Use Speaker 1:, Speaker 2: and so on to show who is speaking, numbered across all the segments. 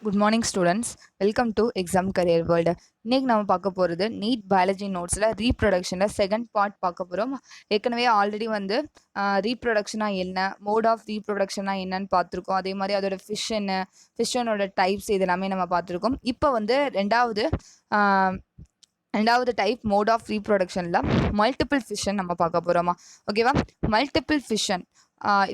Speaker 1: Good morning students. Welcome to exam career world. இன்னைக்கு நம்ம பார்க்க போகிறது நீட் பயாலஜி நோட்ஸில் ரீப்ரொடக்ஷனில் செகண்ட் பார்ட் பார்க்க போகிறோம். ஏற்கனவே ஆல்ரெடி வந்து ரீப்ரொடக்ஷனாக என்ன, மோட் ஆஃப் ரீப்ரொடக்ஷனாக என்னன்னு பார்த்துருக்கோம். அதே மாதிரி அதோட ஃபிஷனோட டைப்ஸ் இது எல்லாமே நம்ம பார்த்துருக்கோம். இப்போ வந்து ரெண்டாவது டைப் மோட் ஆஃப் ரீப்ரொடக்ஷனில் மல்டிபிள் ஃபிஷன் நம்ம பார்க்க போகிறோமா? ஓகேவா? மல்டிபிள் ஃபிஷன்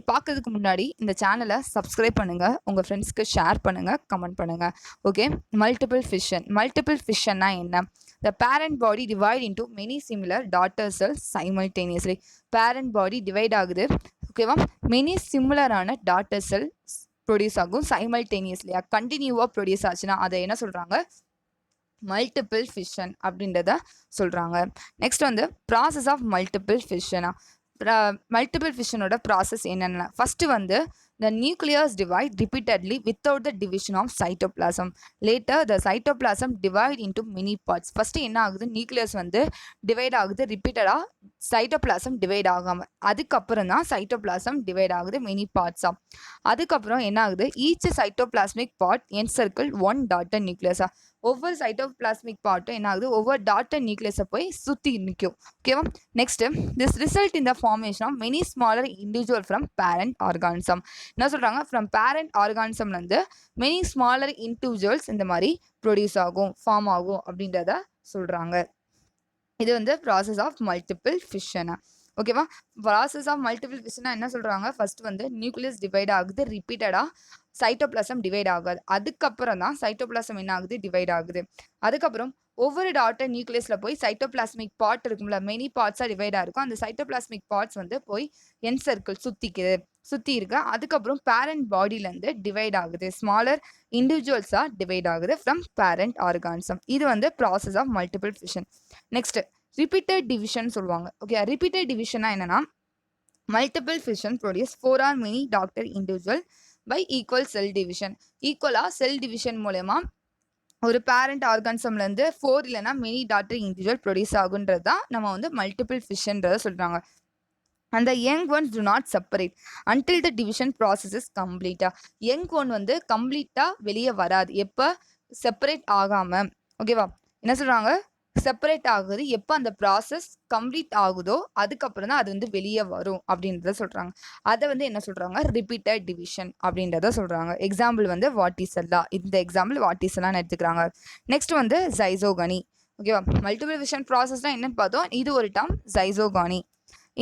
Speaker 1: பார்க்கறதுக்கு முன்னாடி இந்த சேனலை சப்ஸ்கிரைப் பண்ணுங்கள், உங்கள் ஃப்ரெண்ட்ஸ்க்கு ஷேர் பண்ணுங்கள், கமெண்ட் பண்ணுங்கள். ஓகே, மல்டிபிள் ஃபிஷன்னா என்ன? The parent body divide into many similar daughter cells simultaneously. Parent body divide ஆகுது, ஓகேவா? மெனி சிமிலரான டாட்டர் செல் ப்ரொடியூஸ் ஆகும் சைமல்டேனியஸ்லியா, கண்டினியூவாக ப்ரொடியூஸ் ஆச்சுன்னா அதை என்ன சொல்கிறாங்க? மல்டிபிள் ஃபிஷன் அப்படின்றத சொல்கிறாங்க. நெக்ஸ்ட் வந்து ப்ராசஸ் ஆஃப் மல்டிபிள் ஃபிஷனா. மல்டிபிள் ஃபிஷனோட ப்ராசஸ் என்னென்ன? ஃபஸ்ட்டு வந்து the nucleus divide repeatedly without the division of cytoplasm. Later the cytoplasm divide into many parts. First என்ன ஆகுது? நியூக்ளியஸ் வந்து டிவைட் ஆகுது ரிப்பீட்டடாக, சைட்டோபிளாசம் டிவைட் ஆகாமல். அதுக்கப்புறம் தான் சைட்டோபிளாசம் டிவைட் ஆகுது மெனி பார்ட்ஸாக. அதுக்கப்புறம் என்ன ஆகுது? Each cytoplasmic part encircle one daughter நியூக்ளியஸா. ஒவ்வொரு சைட்டோபிளாஸ்மிக் பார்ட்டும் என்ன ஆகுது? ஒவ்வொரு டாட்டர் நியூக்ளியஸை போய் சுற்றி நிற்கும். ஓகேவா? Next this result in the formation of many smaller individual from parent organism. என்ன சொல்கிறாங்க? ஃப்ரம் பேரண்ட் ஆர்கானிசம்லேருந்து மெனி ஸ்மாலர் இண்டிவிஜுவல்ஸ் இந்த மாதிரி ப்ரொடியூஸ் ஆகும், ஃபார்ம் ஆகும் அப்படின்றத சொல்கிறாங்க. இது வந்து ப்ராசஸ் ஆஃப் மல்டிபிள் ஃபிஷனா. ஓகேவா? ப்ராசஸ் ஆஃப் மல்டிபிள் ஃபிஷனா என்ன சொல்கிறாங்க? ஃபர்ஸ்ட் வந்து நியூக்ளியஸ் டிவைட் ஆகுது ரிப்பீட்டடாக, சைட்டோபிளாசம் டிவைட் ஆகாது. அதுக்கப்புறம் தான் சைட்டோபிளாசம் என்ன ஆகுது? டிவைட் ஆகுது. அதுக்கப்புறம் ஒவ்வொரு டாட்டர் நியூக்ளியஸில் போய் சைட்டோபிளாஸ்மிக் பார்ட் இருக்கும்ல, மெனி பார்ட்ஸாக டிவைடாக இருக்கும். அந்த சைட்டோபிளாஸ்மிக் பார்ட்ஸ் வந்து போய் என்சர்க்கிள் சுற்றி இருக்கு. அதுக்கப்புறம் பேரண்ட் பாடியிலேருந்து டிவைட் ஆகுது, ஸ்மாலர் இண்டிவிஜுவல்ஸாக டிவைட் ஆகுது ஃப்ரம் பேரண்ட் ஆர்கானிசம். இது வந்து process of multiple fission. Next repeated division சொல்லுவாங்க. ஓகே, ரிப்பீட்டட் டிவிஷனா என்னன்னா, multiple fission produce 4 or many daughter individual by equal cell division. ஈக்குவலாக செல் டிவிஷன் மூலமா ஒரு பேரண்ட் ஆர்கானிசம்லேருந்து 4 இல்லைனா மெனி டாட்டர் இண்டிவிஜுவல் ப்ரொடியூஸ் ஆகுன்றது தான் நம்ம வந்து மல்டிபிள் ஃபிஷன்றதை சொல்கிறாங்க. அந்த young ones do not separate until the division process is கம்ப்ளீட்டாக. யங் ஒன் வந்து கம்ப்ளீட்டாக வெளியே வராது, எப்போ செப்பரேட் ஆகாமல். ஓகேவா? என்ன சொல்கிறாங்க? செப்பரேட் ஆகுது எப்போ அந்த ப்ராசஸ் கம்ப்ளீட் ஆகுதோ அதுக்கப்புறம் தான் அது வந்து வெளியே வரும் அப்படின்றத சொல்கிறாங்க. அதை வந்து என்ன சொல்கிறாங்க? ரிப்பீட்டட் டிவிஷன் அப்படின்றத சொல்கிறாங்க. எக்ஸாம்பிள் வந்து வாட்டிசெல்லா. இந்த எக்ஸாம்பிள் வாட்டிசெல்லான்னு எடுத்துக்கிறாங்க. நெக்ஸ்ட் வந்து ஜைசோகனி. ஓகேவா? மல்டிபிள் டிவிஷன் ப்ராசஸ்னால் என்னன்னு பார்த்தோம். இது ஒரு டேர்ம் ஜைசோகானி.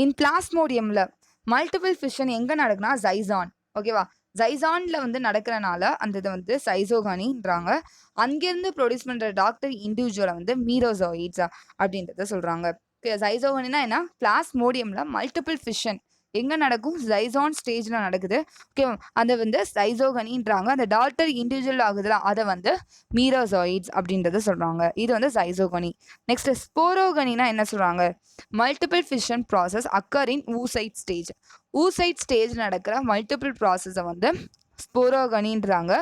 Speaker 1: இன் பிளாஸ்மோடியமில் மல்டிபிள் ஃபிஷன் எங்கே நடக்குன்னா ஜைசான். ஓகேவா? ஜைசானில் வந்து நடக்கிறனால அந்த இதை வந்து சைசோகானின்றாங்க. அங்கேருந்து ப்ரொடியூஸ் பண்ணுற டாக்டர் இண்டிவிஜுவலை வந்து மீரோசாயிட்ஸா அப்படின்றத சொல்கிறாங்க. ஜைசோகானினா என்ன? பிளாஸ்மோடியமில் மல்டிபிள் ஃபிஷன் எங்கே நடக்கும்? ஜைசான் ஸ்டேஜில் நடக்குது. ஓகே, அதை வந்து சைசோகனின்றாங்க. அந்த டாக்டர் இண்டிவிஜுவல் ஆகுதுல அதை வந்து மீரோசாயிட்ஸ் அப்படின்றத சொல்கிறாங்க. இது வந்து சைசோகனி. நெக்ஸ்ட் ஸ்போரோகனினா என்ன சொல்கிறாங்க? மல்டிபிள் ஃபிஷன் ப்ராசஸ் அக்கர் இன் ஊசைட் ஸ்டேஜ். ஊசைட் ஸ்டேஜ் நடக்கிற மல்டிபிள் ப்ராசஸை வந்து ஸ்போரோகனின்றாங்க.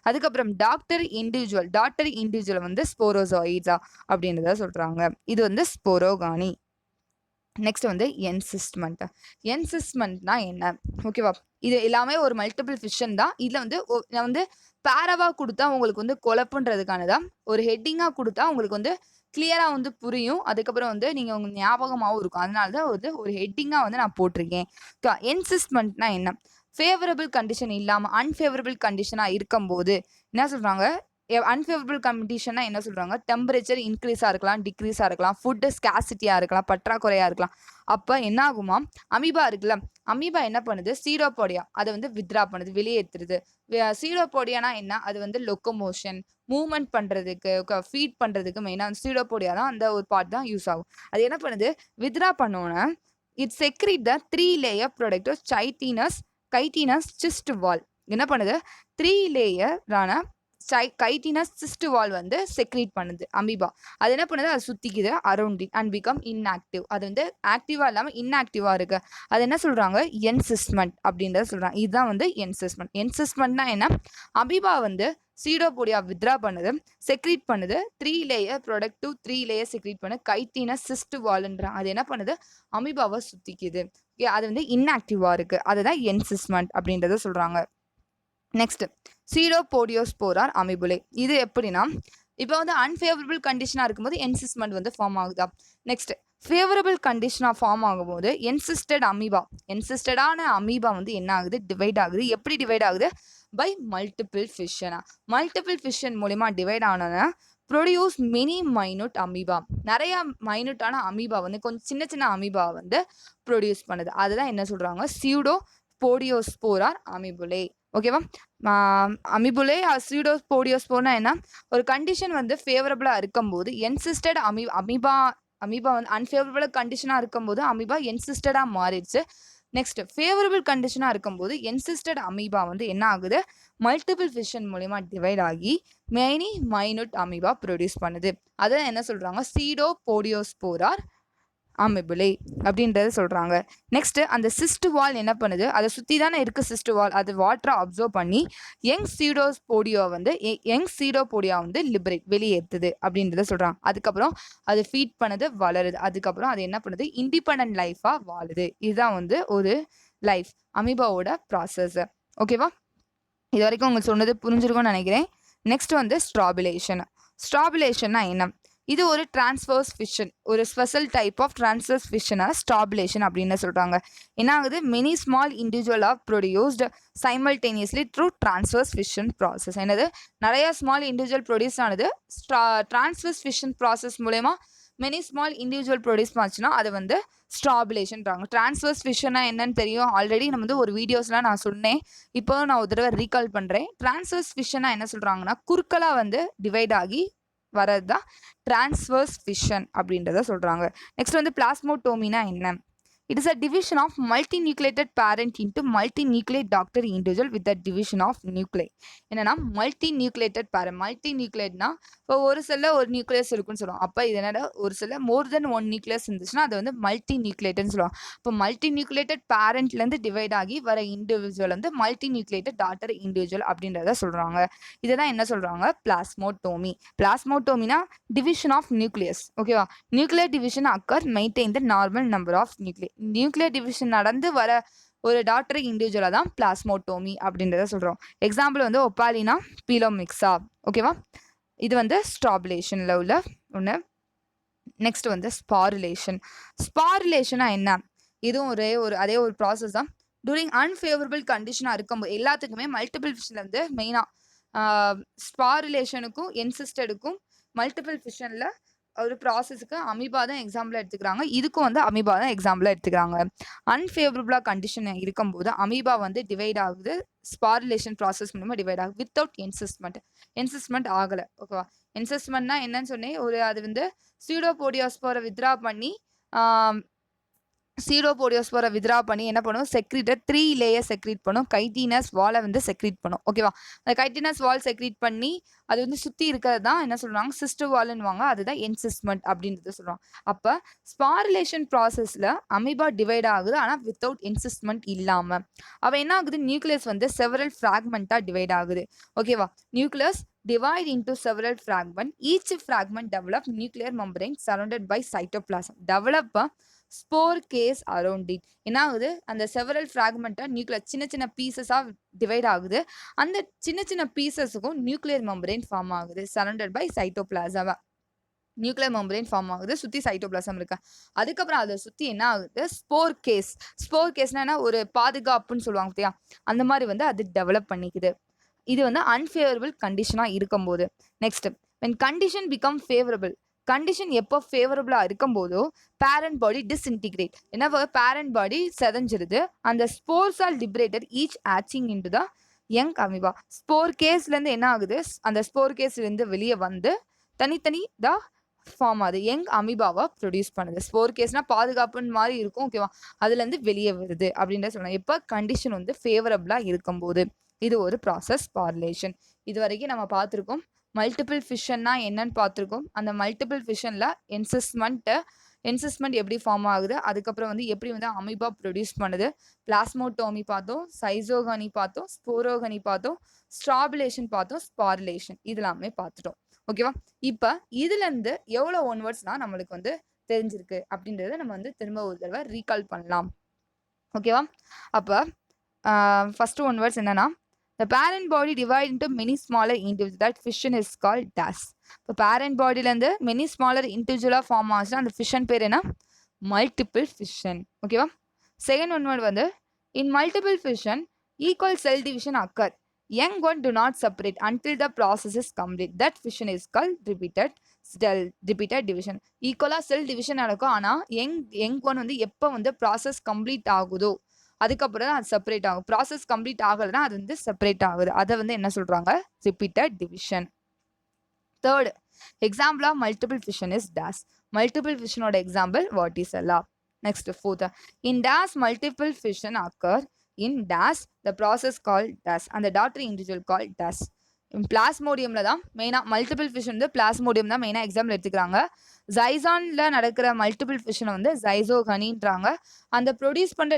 Speaker 1: அதுக்கப்புறம் டாக்டர் இண்டிவிஜுவல் வந்து ஸ்போரோசாயிட்ஸா அப்படின்றத சொல்கிறாங்க. இது வந்து ஸ்போரோகானி. நெக்ஸ்ட் வந்து என்சிஸ்மெண்ட்னா என்ன? ஓகேவா? இது எல்லாமே ஒரு மல்டிபிள் ஃபிஷன் தான். இதில் வந்து நான் வந்து பேரவாக கொடுத்தா உங்களுக்கு வந்து குழப்புன்றதுக்கான தான். ஒரு ஹெட்டிங்காக கொடுத்தா உங்களுக்கு வந்து கிளியராக வந்து புரியும். அதுக்கப்புறம் வந்து நீங்கள் உங்கள் ஞாபகமாகவும் இருக்கும். அதனால தான் வந்து ஒரு ஹெட்டிங்காக வந்து நான் போட்டிருக்கேன். என்சிஸ்மெண்ட்னா என்ன? ஃபேவரபிள் கண்டிஷன் இல்லாமல் அன்ஃபேவரபிள் கண்டிஷனாக இருக்கும்போது என்ன சொல்கிறாங்க? அன்ஃபேவரபிள் கண்டிஷன்னா என்ன சொல்கிறாங்க? டெம்பரேச்சர் இன்க்ரீஸாக இருக்கலாம், டிக்ரீஸாக இருக்கலாம், ஃபுட்டு ஸ்கேசிட்டியாக இருக்கலாம், பற்றாக்குறையாக இருக்கலாம். அப்போ என்ன ஆகுமா? அமீபா இருக்குல்ல, அமீபா என்ன பண்ணுது? சீரோபோடியா அதை வந்து வித்ரா பண்ணுது, வெளியேற்றுறது. சீரோபோடியானா என்ன? அது வந்து லொக்கோமோஷன், மூவ்மெண்ட் பண்ணுறதுக்கு, ஃபீட் பண்ணுறதுக்கு மெயினாக சீரோபோடியா தான் அந்த ஒரு பார்ட் தான் யூஸ் ஆகும். அது என்ன பண்ணுது? வித்ரா பண்ணோன்னே it secrete the 3 layer protective chitinous cyst wall. என்ன பண்ணுது? 3 லேயரான கைட்டினஸ் சிஸ்ட் வால் வந்து செக்ரீட் பண்ணுது அமீபா. அது என்ன பண்ணுது? அது சுற்றிக்குது around it and become inactive. அது வந்து ஆக்டிவாக இல்லாமல் இன்ஆக்டிவாக இருக்கு. அது என்ன சொல்கிறாங்க? என்சிஸ்மெண்ட் அப்படின்றத சொல்கிறாங்க. இதுதான் வந்து என்சிஸ்மெண்ட்னா என்ன? அமீபா வந்து சீடோபோடியா வித்ரா பண்ணுது, செக்ரீட் பண்ணுது, 3 லேயர் ப்ரொடக்டிவ் 3 லேயர் செக்ரீட் பண்ணு கைட்டினஸ் சிஸ்ட் வால்ன்றாங்க. அது என்ன பண்ணுது? அமீபாவை சுற்றிக்குது. அது வந்து இன்ஆக்டிவாக இருக்குது. அதுதான் என்சிஸ்மெண்ட் அப்படின்றத சொல்கிறாங்க. Next pseudopodiospore or amoebulae. இது எப்படின்னா இப்போ வந்து அன்ஃபேவரபிள் கண்டிஷனாக இருக்கும்போது என்சிஸ்மெண்ட் வந்து ஃபார்ம் ஆகுதா. நெக்ஸ்ட் ஃபேவரபிள் கண்டிஷனாக ஃபார்ம் ஆகும்போது என்சிஸ்டடான அமீபா வந்து என்ன ஆகுது, டிவைட் ஆகுது. எப்படி டிவைட் ஆகுது? பை மல்டிபிள் ஃபிஷனா. மல்டிபிள் ஃபிஷன் மூலிமா டிவைட் ஆனோன்னா ப்ரொடியூஸ் மெனி மைனூட் அமீபா. நிறையா மைனூட்டான அமீபா வந்து கொஞ்சம் சின்ன சின்ன அமீபா வந்து ப்ரொடியூஸ் பண்ணுது. அதுதான் என்ன சொல்கிறாங்க, சியூடோ போடியோஸ்போர் ஆர் அமிபுலே. ஓகேவா. அமிபுலே சீடோபோடியோஸ்போர்னா என்ன, ஒரு கண்டிஷன் வந்து ஃபேவரபிளாக இருக்கும்போது என்சிஸ்டட் அமீபா வந்து அன்ஃபேவரபிள் கண்டிஷனாக இருக்கும்போது அமீபா என்சிஸ்டடாக மாறிடுச்சு. நெக்ஸ்ட் ஃபேவரபிள் கண்டிஷனாக இருக்கும்போது என்சிஸ்டட் அமீபா வந்து என்ன ஆகுது, மல்டிபிள் ஃபிஷன் மூலிமா டிவைட் ஆகி மெனி மைனூட் அமீபா ப்ரொடியூஸ் பண்ணுது. அதை என்ன சொல்கிறாங்க, சீடோபோடியோஸ்போர் ஆர் அமிபுலே அப்படின்றத சொல்கிறாங்க. நெக்ஸ்ட்டு அந்த சிஸ்ட் வால் என்ன பண்ணுது, அதை சுற்றி தானே இருக்குது சிஸ்ட் வால், அது வாட்டரை அப்சர்வ் பண்ணி யங் சீடோபோடியா வந்து லிபரேட் வெளியேற்றுது அப்படின்றத சொல்கிறாங்க. அதுக்கப்புறம் அது ஃபீட் பண்ணுது, வளருது. அதுக்கப்புறம் அது என்ன பண்ணுது, இண்டிபெண்ட் லைஃபாக வாழுது. இதுதான் வந்து ஒரு லைஃப் அமீபாவோட ப்ராசஸ். ஓகேவா. இது வரைக்கும் உங்களுக்கு சொன்னது புரிஞ்சிருக்கும்னு நினைக்கிறேன். நெக்ஸ்ட் வந்து ஸ்ட்ராபுலேஷன்னா என்ன, இது ஒரு டிரான்ஸ்வர்ஸ் ஃபிஷன், ஒரு ஸ்பெஷல் டைப் ஆஃப் டிரான்ஸ்வர்ஸ் ஃபிஷனாக ஸ்ட்ராபுலேஷன் அப்படின்னு சொல்கிறாங்க. என்ன ஆகுது, many small individual of produced simultaneously through transverse fission process. என்னது, நிறையா ஸ்மால் இண்டிவிஜுவல் ப்ரொடியூஸ் ஆனது டிரான்ஸ்வர்ஸ் ஃபிஷன் ப்ராசஸ் மூலயமா மெனி ஸ்மால் இண்டிவிஜுவல் ப்ரொடியூஸ் ஆச்சுன்னா அது வந்து ஸ்ட்ராபுலேஷன்றாங்க. டிரான்ஸ்வர்ஸ் ஃபிஷன்னா என்னன்னு தெரியும், ஆல்ரெடி நம்ம வந்து ஒரு வீடியோஸ்லாம் நான் சொன்னேன். இப்போ நான் ஒரு தடவை ரீகால் பண்ணுறேன். டிரான்ஸ்வர்ஸ் ஃபிஷன்னா என்ன சொல்கிறாங்கன்னா, குறுக்கலாக வந்து டிவைட் ஆகி வரது தான் டிரான்ஸ்வர்ஸ் ஃபிஷன் அப்படின்றத சொல்கிறாங்க. நெக்ஸ்ட் வந்து பிளாஸ்மோடோமினா என்ன, it is a division of multinucleated parent into multinucleate daughter individual with a division of nuclei. என்னன்னா மல்டிநியூக்ளியேட்டட் பேரண்ட், மல்டிநியூக்ளியேட்னா இப்போ ஒரு செல்ல ஒரு நியூக்ளியஸ் இருக்குன்னு சொல்லுவோம். அப்போ இது என்னடா, ஒரு செல்ல மோர் தென் ஒன் நியூக்ளியஸ் இருந்துச்சுன்னா அது வந்து மல்டிநியூக்ளியேட்னு சொல்லுவாங்க. இப்போ மல்டிநியூக்ளியேட்டட் பேரண்ட்லேருந்து டிவைட் ஆகி வர இண்டிவிஜுவல் வந்து மல்டிநியூக்ளியேட்டட் டாக்டர் இண்டிவிஜுவல் அப்படின்றத சொல்கிறாங்க. இதை தான் என்ன சொல்கிறாங்க, பிளாஸ்மோடோமி. பிளாஸ்மோடோமினா டிவிஷன் ஆஃப் நியூக்ளியஸ். ஓகேவா. Nuclear division occur maintain the normal number of nuclear division நடந்து வர ஒரு டாக்டர் இண்டிவிஜுவலாக தான் பிளாஸ்மோடோமி அப்படின்றத சொல்கிறோம். எக்ஸாம்பிள் வந்து ஒப்பாலினா பீலோமிக்ஸா. ஓகேவா. இது வந்து ஸ்ட்ராபுலேஷனில் உள்ள ஒன்று. நெக்ஸ்ட் வந்து ஸ்பாருலேஷனா என்ன, இதுவும் அதே ஒரு ப்ராசஸ் தான். டூரிங் அன்ஃபேவரபிள் கண்டிஷனாக இருக்கும்போது எல்லாத்துக்குமே மல்டிபிள் ஃபிஷனில் வந்து மெயினாக ஸ்பாருலேஷனுக்கும் என்சிஸ்டடுக்கும் மல்டிபிள் ஃபிஷனில் ஒரு ப்ராசஸுக்கு அமீபா தான் எக்ஸாம்பிளாக எடுத்துக்கிறாங்க. இதுக்கும் வந்து அமீபா தான் எக்ஸாம்பிளாக எடுத்துக்கிறாங்க. அன்ஃபேவரபுளாக கண்டிஷன் இருக்கும்போது அமீபா வந்து டிவைட் ஆகுது, ஸ்பாருலேஷன் ப்ராசஸ் மூலமாக டிவைட் ஆகுது வித்தவுட் என்சிஸ்மெண்ட் ஆகலை. ஓகேவா. என்சிஸ்மெண்ட்னா என்னன்னு சொன்னேன், அது வந்து சீடோபோடியோஸ்போரை வித்ரா பண்ணி வித்ரா பண்ணி என்ன பண்ணும், செக்ரீட்டை 3 லேயர் செக்ரீட் பண்ணும். கைட்டினஸ் வாலை வந்து செக்ரீட் பண்ணும். ஓகேவா. அந்த கைட்டினஸ் வால் செக்ரீட் பண்ணி அது வந்து சுற்றி இருக்கிறது தான் என்ன சொல்கிறாங்க, சிஸ்டர் வால்னுவாங்க. அதுதான் என்சிஸ்மெண்ட் அப்படின்றத சொல்கிறாங்க. அப்போ ஸ்பாருலேஷன் ப்ராசஸில் அமீபா டிவைட் ஆகுது, ஆனால் வித்தவுட் என்சிஸ்மெண்ட் இல்லாமல். அவள் என்ன ஆகுது, நியூக்ளியஸ் வந்து செவரல் ஃப்ராக்மெண்ட்டாக டிவைட் ஆகுது. ஓகேவா. Nucleus divide into several fragments. Each fragment develop nuclear membrane surrounded by cytoplasm. Develop a spore case around it. என்ன ஆகுது, அந்த செவரல் ஃப்ராக்மெண்ட்டாக நியூக்ளியர் சின்ன சின்ன பீசஸாக டிவைட் ஆகுது. அந்த சின்ன சின்ன பீசஸுக்கும் நியூக்ளியர் மெம்பரேன் ஃபார்ம் ஆகுது, surrounded by cytoplasm. Nuclear membrane form ஆகுது, சுற்றி சைட்டோபிளாசம் இருக்கு. அதுக்கப்புறம் அதை சுற்றி என்ன ஆகுது, ஸ்போர் கேஸ்னா ஒரு பாதுகாப்புன்னு சொல்லுவாங்க பார்த்தியா, அந்த மாதிரி வந்து அது டெவலப் பண்ணிக்குது. இது வந்து அன்ஃபேவரபிள் கண்டிஷனாக இருக்கும்போது. Next, when condition become favorable, condition எப்போ ஃபேவரபுளாக இருக்கும்போதோ பேரண்ட் பாடி டிஸ்இன்டிகிரேட், ஏன்னா பேரண்ட் பாடி செதஞ்சிருது. அந்த spores are liberated each hatching into the young amoeba. Spore கேஸ்லேருந்து என்ன ஆகுது, அந்த ஸ்போர் கேஸ்லேருந்து வெளியே வந்து தனித்தனி தான் ஃபார்ம் ஆகுது, யங் அமீபாவை ப்ரொடியூஸ் பண்ணுது. ஸ்போர் கேஸ்னால் பாதுகாப்புன்னு மாதிரி இருக்கும். ஓகேவா. அதுலேருந்து வெளியே வருது அப்படின்ற சொல்லலாம். எப்போ கண்டிஷன் வந்து ஃபேவரபுளாக இருக்கும்போது. இது ஒரு ப்ராசஸ், ஸ்பாருலேஷன். இது வரைக்கும் நம்ம பார்த்துருக்கோம். மல்டிபிள் ஃபிஷன்னா என்னன்னு பார்த்துருக்கோம். அந்த மல்டிபிள் ஃபிஷனில் என்சிஸ்மெண்ட் எப்படி ஃபார்ம் ஆகுது, அதுக்கப்புறம் வந்து எப்படி வந்து அமீபா ப்ரொடியூஸ் பண்ணுது, பிளாஸ்மோடோமி பார்த்தோம், சைசோகனி பார்த்தோம், ஸ்போரோகனி பார்த்தோம், ஸ்ட்ராபுலேஷன் பார்த்தோம், ஸ்பாருலேஷன் இதெல்லாமே பார்த்துட்டோம். ஓகேவா. இப்போ இதுலேருந்து எவ்வளோ ஒன்வர்ட்ஸ்னால் நம்மளுக்கு வந்து தெரிஞ்சிருக்கு அப்படின்றத நம்ம வந்து திரும்ப ஒரு தடவை ரீகால் பண்ணலாம். ஓகேவா. அப்போ ஃபஸ்ட்டு ஒன்வர்ட்ஸ் என்னென்னா, The parent body divided into many smaller individuals. That fission is called dash. இப்போ parent bodyல இருந்து many smaller individual ஃபார்ம் ஆச்சுன்னா அந்த fission பேர் என்ன? Multiple fission. ஓகேவா? செகண்ட் ஒன் வேர்ட் வந்து in multiple fission equal cell division occur. Young one do not separate until the process is complete. That fission is called repeated division. ஈக்குவலா cell division நடக்கும். ஆனா young one வந்து எப்போ வந்து process complete ஆகுதோ அதுக்கப்புறம் தான் அது செப்பரேட் ஆகும். ப்ராசஸ் கம்ப்ளீட் ஆகலைன்னா அது வந்து செப்பரேட் ஆகுது. அதை வந்து என்ன சொல்றாங்க? Repeated division. Third example of multiple fission is dash. Multiple ஃபிஷனோட எக்ஸாம்பிள் வாட் இஸ் எல்லாம். Next fourth in dash multiple fission occur in dash the process call dash அந்த டாட்டர் இண்டிவிஜுவல் கால் டேஸ். பிளாஸ்மோடியம்ல தான் மெயினாக மல்டிபிள் ஃபிஷன் வந்து plasmodium தான் மெயினாக example எடுத்துக்கிறாங்க. ஜைசான்ல நடக்கிற மல்டிபிள் ஃபிஷனை வந்து ஜைசோகனின்றாங்க. அந்த ப்ரொடியூஸ் பண்ணுற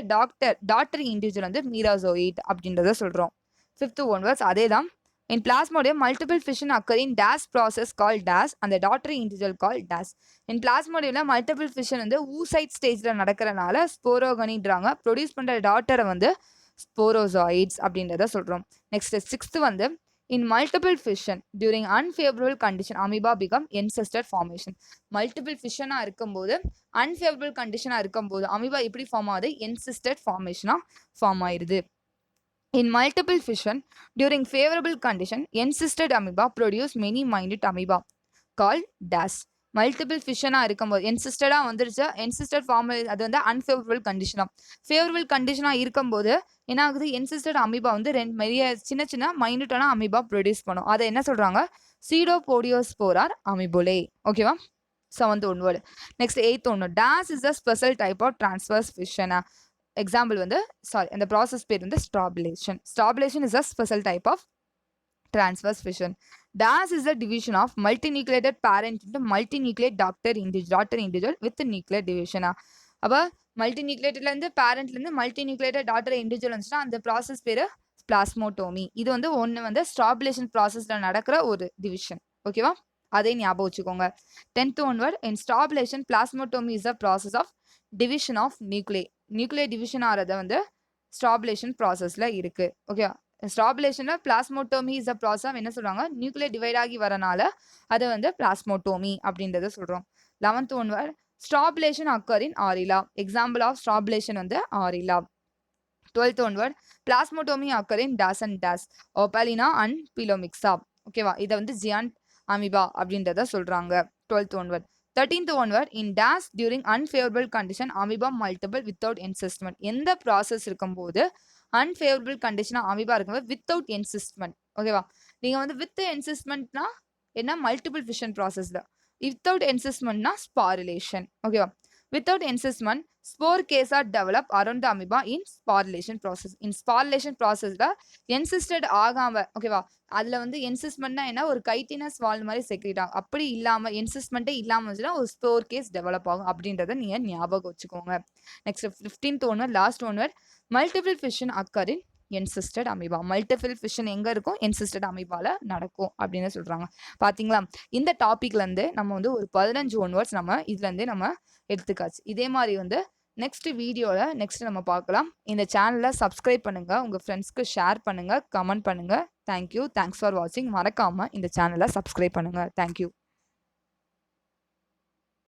Speaker 1: டாட்டர் இண்டிவிஜுவல் வந்து மீராசோயிட் அப்படின்றத சொல்கிறோம். ஃபிஃப்த் ஒன்வர்ஸ் அதே தான். In Plasmodium, multiple fission occur in dash process called dash and the daughter individual called dash. In Plasmodium, multiple fission வந்து oocyte stageல நடக்கிறனால ஸ்போரோகனின்றாங்க. ப்ரொடியூஸ் பண்ணுற டாட்டரை வந்து ஸ்போரோசாய்ட்ஸ் அப்படின்றத சொல்கிறோம். நெக்ஸ்ட் சிக்ஸ்த் வந்து in multiple fission during unfavorable condition amoeba become encysted formation. multiple fission இருக்கும்போது unfavorable condition இருக்கும்போது amoeba எப்படி form ஆகுது? encysted formation ஃபார்ம் ஆயிருது. In multiple fission during favorable condition encysted amoeba produce many minute amoeba called dash. Multiple ஃபிஷனாக இருக்கும்போது என்சிஸ்டடாக வந்துருச்சு. என்சிஸ்டட் form அது வந்து அன்ஃபேவரபிள் கண்டிஷனாக. ஃபேவரபிள் கண்டிஷனாக இருக்கும்போது என்ன ஆகுது? என்சிஸ்டட் அமீபா வந்து நிறைய சின்ன சின்ன மைனூட்டான அமீபா ப்ரொடியூஸ் பண்ணும். அதை என்ன சொல்கிறாங்க? Pseudopodiospore or amoebulae. ஓகேவா? Seventh one word. Next eighth ஒன்று dash is a special type of transverse ஃபிஷனா. எக்ஸாம்பிள் வந்து அந்த ப்ராசஸ் பேர் வந்து strobilation. Strobilation is a special type of transverse fission. DAS is a division of multinucleated parent into multinucleate daughter individual with nuclear division. அப்போ மல்டிநியூக்ளியேட்டட்லேருந்து பேரண்ட்லேருந்து multinucleated daughter individual வந்துச்சுன்னா அந்த process பேர் plasmotomy. இது வந்து ஒன்று வந்து ஸ்டாபிலேஷன் ப்ராசஸில் நடக்கிற ஒரு டிவிஷன். ஓகேவா? அதை ஞாபகம் வச்சுக்கோங்க. 10th onward in stabilization plasmotomy is a process of division of nuclear division ஆகிறத வந்து ஸ்டாபிலேஷன் ப்ராசஸில் இருக்குது. ஓகேவா? ஸ்டாபிலேஷனில் பிளாஸ்மோட்டோமி இஸ் அ ப்ராசஸ் என்ன சொல்கிறாங்க? நியூக்ளியர் டிவைட் ஆகி வரனால அதை வந்து பிளாஸ்மோட்டோமி அப்படின்றத சொல்கிறோம். 11th onward strobilation occur in Aurelia. Example of strobilation வந்து Aurelia. 12th onward plasmotomy occur in டாஸ் அண்ட் டாஸ் ஓபாலினா அண்ட் பிலோமிக்ஸா. ஓகேவா? இதை வந்து ஜியான் அமிபா அப்படின்றத சொல்கிறாங்க. 12th onward 13th onward in டாஸ் during unfavourable condition amoeba multiple without encystment. எந்த ப்ராசஸ் இருக்கும்போது அன்ஃபேவரபிள் கண்டிஷனாக அமீபா இருக்கும்போது வித்தவுட் என்சிஸ்ட்மெண்ட். ஓகேவா? நீங்கள் வந்து வித் என்சிஸ்ட்மெண்ட்னா என்ன? மல்டிபிள் ஃபிஷன் ப்ராசஸில். வித்தவுட் என்சிஸ்ட்மெண்ட்னா ஸ்பாரிலேஷன். ஓகேவா? Without encystment spore case are develop around the amoeba in sporulation process. In sporulation ப்ராசஸில் என்சிஸ்டட் ஆகாமல், ஓகேவா, அதில் வந்து என்சிஸ்ட்மெண்ட்னா என்ன? ஒரு கைட்டினஸ் வால் மாதிரி செக்ரேட் ஆகும். அப்படி இல்லாமல் என்சிஸ்ட்மெண்ட்டே இல்லாமல் வந்துச்சுன்னா ஒரு ஸ்போர் கேஸ் டெவலப் ஆகும் அப்படின்றத நீங்கள் ஞாபகம் வச்சுக்கோங்க. Next 15th onward last onward multiple fission occur in encysted amoeba. Multiple fission எங்கே இருக்கும்? என்சிஸ்டட் அமீபாவில் நடக்கும் அப்படின்னு சொல்கிறாங்க. பார்த்தீங்களா? இந்த டாப்பிக்லேருந்து நம்ம வந்து ஒரு 15 ஒன்வர்ட்ஸ் நம்ம இதுலேருந்து நம்ம எடுத்துக்காச்சு. இதே மாதிரி வந்து நெக்ஸ்ட் வீடியோவில் நெக்ஸ்ட் நம்ம பார்க்கலாம். இந்த சேனலை சப்ஸ்கிரைப் பண்ணுங்கள், உங்கள் ஃப்ரெண்ட்ஸ்க்கு ஷேர் பண்ணுங்கள், கமெண்ட் பண்ணுங்கள். தேங்க்யூ. தேங்க்ஸ் ஃபார் வாட்சிங். மறக்காமல் இந்த சேனலை சப்ஸ்கிரைப் பண்ணுங்கள். தேங்க்யூ.